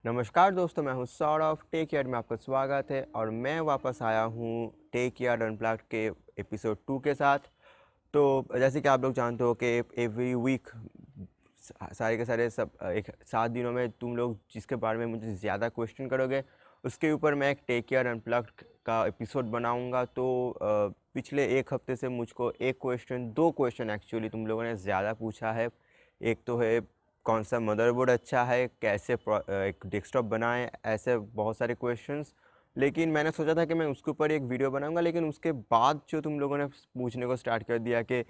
नमस्कार दोस्तों, मैं हूं सौरभ। टेक केयर में आपका स्वागत है और मैं वापस आया हूं टेक केयर अनप्लग्ड के एपिसोड 2 के साथ। तो जैसे कि आप लोग जानते हो कि एवरी वीक सारे के सारे सब एक 7 दिनों में तुम लोग जिसके बारे में मुझे ज़्यादा क्वेश्चन करोगे उसके ऊपर मैं एक टेक केयर अनप्लग्ड का एपिसोड बनाऊंगा। तो पिछले एक हफ्ते से मुझको दो क्वेश्चन एक्चुअली तुम लोगों ने ज़्यादा पूछा है। एक तो है कौन सा मदरबोर्ड अच्छा है, कैसे एक डेस्कटॉप बनाएं, ऐसे बहुत सारे क्वेश्चंस। लेकिन मैंने सोचा था कि मैं उसके ऊपर एक वीडियो बनाऊंगा, लेकिन उसके बाद जो तुम लोगों ने पूछने को स्टार्ट कर दिया कि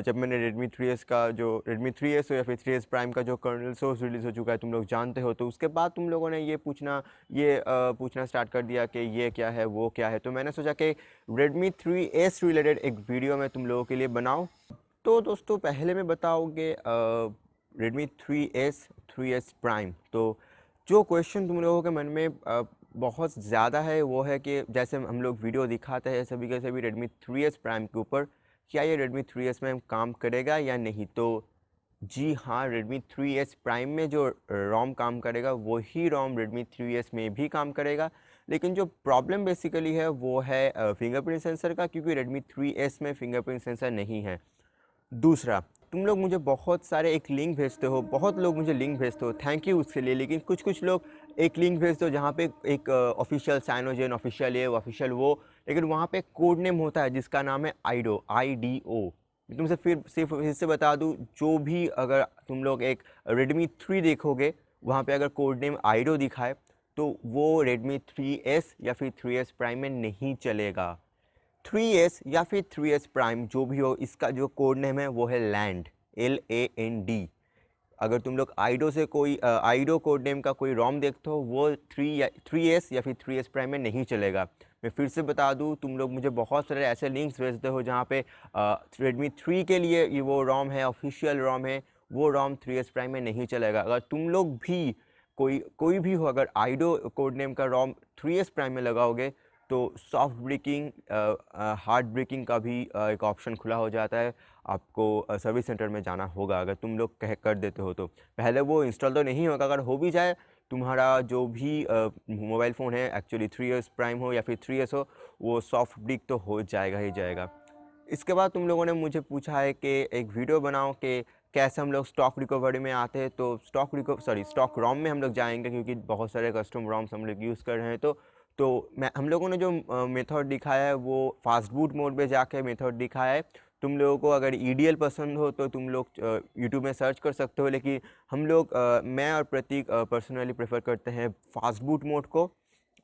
जब मैंने Redmi 3S का जो Redmi 3S हो या फिर 3S प्राइम का जो कर्नल सोर्स रिलीज़ हो चुका है तुम लोग जानते हो, तो उसके बाद तुम लोगों ने पूछना स्टार्ट कर दिया कि ये क्या है वो क्या है। तो मैंने सोचा कि Redmi 3S रिलेटेड एक वीडियो मैं तुम लोगों के लिए बनाऊँ। तो दोस्तों पहले मैं बताओगे Redmi 3S प्राइम। तो जो क्वेश्चन तुम लोगों के मन में बहुत ज़्यादा है वो है कि जैसे हम लोग वीडियो दिखाते हैं सभी के सभी Redmi 3S प्राइम के ऊपर, क्या ये Redmi 3S में काम करेगा या नहीं। तो जी हाँ, Redmi 3S प्राइम में जो रोम काम करेगा वही रोम Redmi 3S में भी काम करेगा। लेकिन जो प्रॉब्लम बेसिकली है वो है फिंगरप्रिंट सेंसर का, क्योंकि Redmi 3S में फिंगरप्रिंट सेंसर नहीं है। दूसरा, तुम लोग मुझे बहुत सारे एक लिंक भेजते हो, बहुत लोग मुझे लिंक भेजते हो, थैंक यू उसके लिए। लेकिन कुछ लोग एक लिंक भेजते हो जहाँ पे एक ऑफिशियल साइनोजेन, ऑफिशियल ये, ऑफिशियल वो, लेकिन वहाँ पे कोड नेम होता है जिसका नाम है आईडो, IDO। तुमसे फिर से बता दूँ, जो भी अगर तुम लोग एक Redmi 3 देखोगे वहाँ पे अगर कोड नेम आईडो दिखाए तो वो Redmi 3S या फिर 3S प्राइम में नहीं चलेगा। 3S या फिर 3S प्राइम जो भी हो, इसका जो कोड नेम है वो है लैंड, LAND। अगर तुम लोग आइडो से कोई आइडो कोड नेम का कोई रोम देखते हो वो 3S या फिर 3S प्राइम में नहीं चलेगा। मैं फिर से बता दूं, तुम लोग मुझे बहुत सारे ऐसे लिंक्स भेजते हो जहाँ पे Redmi 3 के लिए ये वो रोम है, ऑफिशियल रोम है, वो रोम 3S प्राइम में नहीं चलेगा। अगर तुम लोग भी कोई भी हो, अगर आइडो कोड नेम का रोम 3S प्राइम में लगाओगे तो सॉफ्ट ब्रेकिंग, हार्ड ब्रेकिंग का भी एक ऑप्शन खुला हो जाता है। आपको सर्विस सेंटर में जाना होगा अगर तुम लोग कह कर देते हो तो। पहले वो इंस्टॉल तो नहीं होगा, अगर हो भी जाए तुम्हारा जो भी मोबाइल फ़ोन है, एक्चुअली 3S प्राइम हो या फिर 3S हो, वो सॉफ्ट ब्रेक तो हो जाएगा ही जाएगा। इसके बाद तुम लोगों ने मुझे पूछा है कि एक वीडियो बनाओ कि कैसे हम लोग स्टॉक रिकवरी में आते हैं। तो स्टॉक रोम में हम लोग जाएंगे, क्योंकि बहुत सारे कस्टम रोम्स हम लोग यूज़ कर रहे हैं। तो मैं हम लोगों ने जो मेथड दिखाया है वो फास्ट बूट मोड में जाके मेथड दिखाया है। तुम लोगों को अगर EDL पसंद हो तो तुम लोग यूट्यूब में सर्च कर सकते हो, लेकिन हम लोग मैं और प्रतीक पर्सनली प्रेफर करते हैं फास्ट बूट मोड को।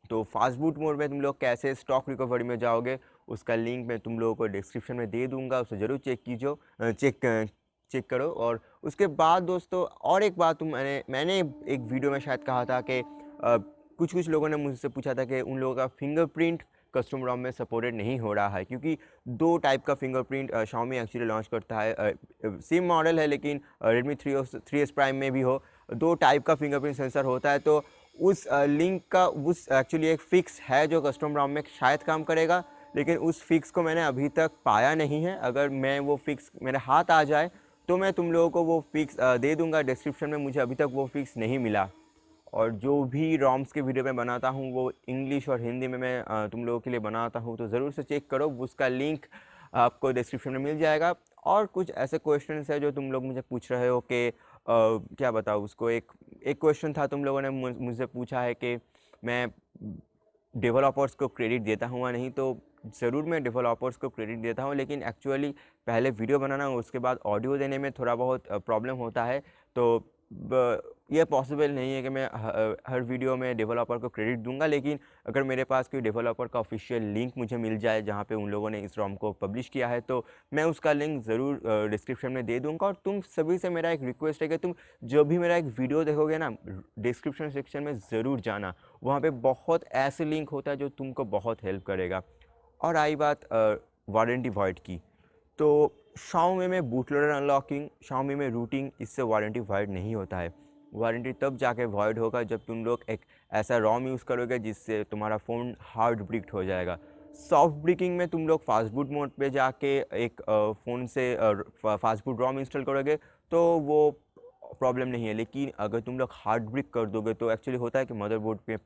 तो फास्ट बूट मोड में तुम लोग कैसे स्टॉक रिकवरी में जाओगे उसका लिंक मैं तुम लोगों को डिस्क्रिप्शन में दे दूंगा, उसे ज़रूर चेक करो। और उसके बाद दोस्तों और एक बात, मैंने एक वीडियो में शायद कहा था कि कुछ लोगों ने मुझसे पूछा था कि उन लोगों का फिंगरप्रिंट कस्टम रोम में सपोर्टेड नहीं हो रहा है, क्योंकि दो टाइप का फिंगरप्रिंट Xiaomi एक्चुअली लॉन्च करता है। सेम मॉडल है लेकिन Redmi 3S प्राइम में भी हो, दो टाइप का फिंगरप्रिंट सेंसर होता है। तो उस लिंक का उस एक्चुअली एक फ़िक्स है जो कस्टम रोम में शायद काम करेगा, लेकिन उस फिक्स को मैंने अभी तक पाया नहीं है। अगर मैं वो फिक्स मेरे हाथ आ जाए तो मैं तुम लोगों को वो फिक्स दे दूंगा डिस्क्रिप्शन में। मुझे अभी तक वो फिक्स नहीं मिला। और जो भी रोम्स के वीडियो मैं बनाता हूँ वो इंग्लिश और हिंदी में मैं तुम लोगों के लिए बनाता हूँ, तो ज़रूर से चेक करो, उसका लिंक आपको डिस्क्रिप्शन में मिल जाएगा। और कुछ ऐसे क्वेश्चंस है जो तुम लोग मुझे पूछ रहे हो कि क्या बताऊँ उसको। एक एक क्वेश्चन था, तुम लोगों ने मुझसे पूछा है कि मैं डेवलपर्स को क्रेडिट देता हूँ या नहीं। तो ज़रूर मैं डेवलपर्स को क्रेडिट देता हूँ, लेकिन एक्चुअली पहले वीडियो बनाना उसके बाद ऑडियो देने में थोड़ा बहुत प्रॉब्लम होता है। तो ये पॉसिबल नहीं है कि मैं हर वीडियो में डेवलपर को क्रेडिट दूंगा। लेकिन अगर मेरे पास कोई डेवलपर का ऑफिशियल लिंक मुझे मिल जाए जहाँ पे उन लोगों ने इस रोम को पब्लिश किया है तो मैं उसका लिंक ज़रूर डिस्क्रिप्शन में दे दूंगा। और तुम सभी से मेरा एक रिक्वेस्ट है कि तुम जो भी मेरा एक वीडियो देखोगे ना, डिस्क्रिप्शन सेक्शन में ज़रूर जाना, वहाँ पे बहुत ऐसे लिंक होता है जो तुमको बहुत हेल्प करेगा। और आई बात वारंटी वॉइड की, तो Xiaomi में बूट लोडर अनलॉकिंग, Xiaomi में रूटिंग, इससे वारंटी वॉइड नहीं होता है। वारंटी तब जाके वॉइड होगा जब तुम लोग एक ऐसा रोम यूज़ करोगे जिससे तुम्हारा फ़ोन हार्ड ब्रिक्ड हो जाएगा। सॉफ्ट ब्रिकिंग में तुम लोग फास्ट बूट मोड पे जाके एक फ़ोन से फास्ट बूट रोम इंस्टॉल करोगे तो वो प्रॉब्लम नहीं है। लेकिन अगर तुम लोग हार्ड ब्रेक कर दोगे तो एक्चुअली होता है कि मदरबोर्ड पे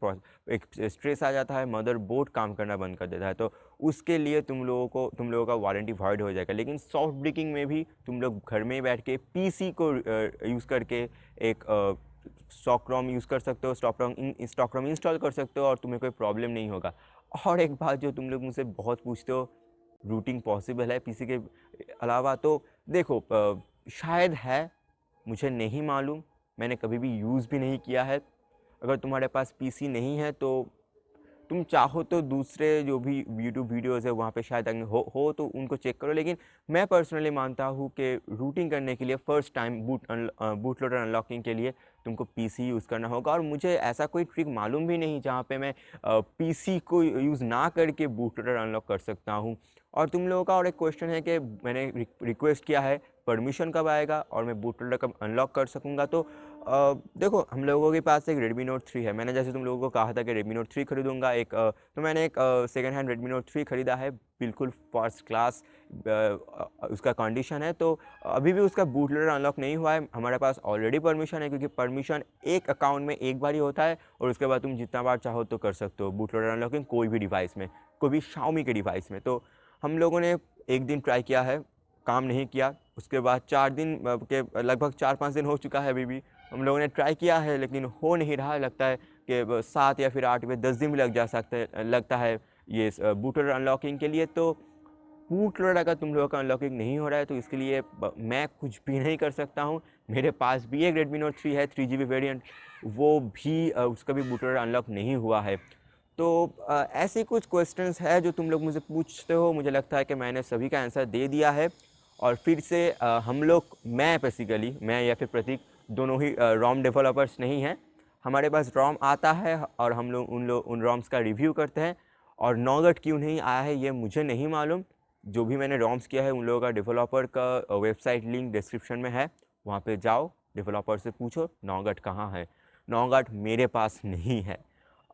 एक स्ट्रेस आ जाता है, मदरबोर्ड काम करना बंद कर देता है, तो उसके लिए तुम लोगों का वारंटी वॉइड हो जाएगा। लेकिन सॉफ्ट ब्रेकिंग में भी तुम लोग घर में बैठ के पीसी को यूज़ करके एक स्टॉक रॉम यूज़ कर सकते हो, स्टॉक रॉम इंस्टॉल कर सकते हो और तुम्हें कोई प्रॉब्लम नहीं होगा। और एक बात जो तुम लोग मुझसे बहुत पूछते हो, रूटिंग पॉसिबल है पीसी के अलावा? तो देखो, शायद है, मुझे नहीं मालूम, मैंने कभी भी यूज़ भी नहीं किया है। अगर तुम्हारे पास पीसी नहीं है तो तुम चाहो तो दूसरे जो भी यूट्यूब वीडियोज़ है वहाँ पे शायद अगर हो तो उनको चेक करो। लेकिन मैं पर्सनली मानता हूँ कि रूटिंग करने के लिए first time boot loader unlocking के लिए तुमको पीसी यूज़ करना होगा। और मुझे ऐसा कोई ट्रिक मालूम भी नहीं जहाँ पे मैं पीसी को यूज़ ना करके बूट लोडर अनलॉक कर सकता हूँ। और तुम लोगों का और एक क्वेश्चन है कि मैंने रिक्वेस्ट किया है परमिशन कब आएगा और मैं बूट लोडर कब अनलॉक कर सकूँगा। तो देखो, हम लोगों के पास एक Redmi Note 3 है। मैंने जैसे तुम लोगों को कहा था कि Redmi Note 3 खरीदूँगा, तो मैंने एक सेकंड हैंड Redmi Note 3 खरीदा है, बिल्कुल फर्स्ट क्लास उसका कंडीशन है। तो अभी भी उसका बूट लोडर अनलॉक नहीं हुआ है। हमारे पास ऑलरेडी परमिशन है, क्योंकि परमिशन एक अकाउंट में एक बार ही होता है और उसके बाद तुम जितना बार चाहो तो कर सकते हो बूट लोडर अनलॉकिंग कोई भी डिवाइस में, कोई भी Xiaomi के डिवाइस में। तो हम लोगों ने एक दिन ट्राई किया है, काम नहीं किया। उसके बाद 4 दिन के लगभग 4-5 दिन हो चुका है, अभी भी हम लोगों ने ट्राई किया है लेकिन हो नहीं रहा। लगता है कि 7 या फिर 8 या 10 दिन भी लग जा सकते हैं, लगता है ये बूट लोडर अनलॉकिंग के लिए। तो बूट लोडर अगर तुम लोगों का अनलॉकिंग नहीं हो रहा है तो इसके लिए मैं कुछ भी नहीं कर सकता हूँ। मेरे पास भी एक Redmi Note 3 है 3GB वेरिएंट, वो भी उसका भी बूट लोडर अनलॉक नहीं हुआ है। तो ऐसे कुछ क्वेश्चंस है जो तुम लोग मुझे पूछते हो, मुझे लगता है कि मैंने सभी का आंसर दे दिया है। और फिर से हम लोग, मैं बेसिकली, मैं या फिर प्रतीक, दोनों ही रोम डेवलपर्स नहीं हैं। हमारे पास रोम आता है और हम लोग उन रोम्स का रिव्यू करते हैं। और नॉगट क्यों नहीं आया है ये मुझे नहीं मालूम। जो भी मैंने रोम्स किया है उन लोगों का डेवलपर का वेबसाइट लिंक डिस्क्रिप्शन में है, वहाँ पे जाओ, डेवलपर से पूछो नॉगट कहाँ है। नॉगट मेरे पास नहीं है।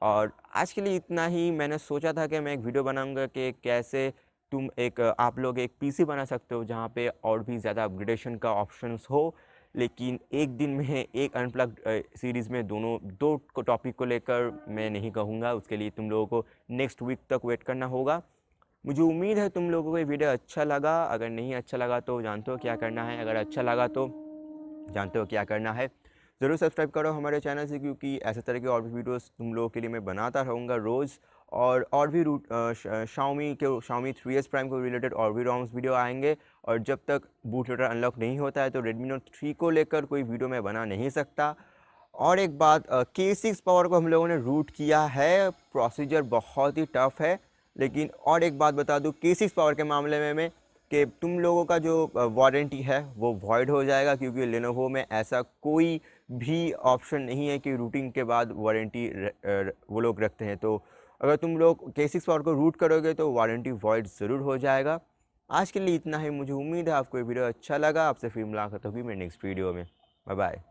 और आज के लिए इतना ही। मैंने सोचा था कि मैं एक वीडियो बनाऊंगा कि कैसे आप लोग एक पीसी बना सकते हो जहाँ पे और भी ज़्यादा अपग्रेडेशन का ऑप्शंस हो। लेकिन एक दिन में एक अनप्लग्ड सीरीज़ में दो टॉपिक को लेकर मैं नहीं कहूँगा, उसके लिए तुम लोगों को नेक्स्ट वीक तक वेट करना होगा। मुझे उम्मीद है तुम लोगों को ये वीडियो अच्छा लगा। अगर नहीं अच्छा लगा तो जानते हो क्या करना है, अगर अच्छा लगा तो जानते हो क्या करना है। ज़रूर सब्सक्राइब करो हमारे चैनल से, क्योंकि ऐसे तरह के और भी वीडियोस तुम लोगों के लिए मैं बनाता रहूँगा रोज़। और भी Xiaomi 3S Prime को रिलेटेड और भी रोम्स वीडियो आएंगे। और जब तक बूट लोडर अनलॉक नहीं होता है तो Redmi Note 3 को लेकर कोई वीडियो मैं बना नहीं सकता। और एक बात, K6 पावर को हम लोगों ने रूट किया है, प्रोसीजर बहुत ही टफ है। लेकिन और एक बात बता दूं K6 पावर के मामले में मैं, कि तुम लोगों का जो वारंटी है वो वॉइड हो जाएगा, क्योंकि लेनोवो में ऐसा कोई भी ऑप्शन नहीं है कि रूटिंग के बाद वारंटी वो लोग रखते हैं। तो अगर तुम लोग K6 पावर को रूट करोगे तो वारंटी वॉइड ज़रूर हो जाएगा। आज के लिए इतना ही। मुझे उम्मीद है आपको ये वीडियो अच्छा लगा। आपसे फिर मुलाकात होगी मेरे नेक्स्ट वीडियो में। Bye bye.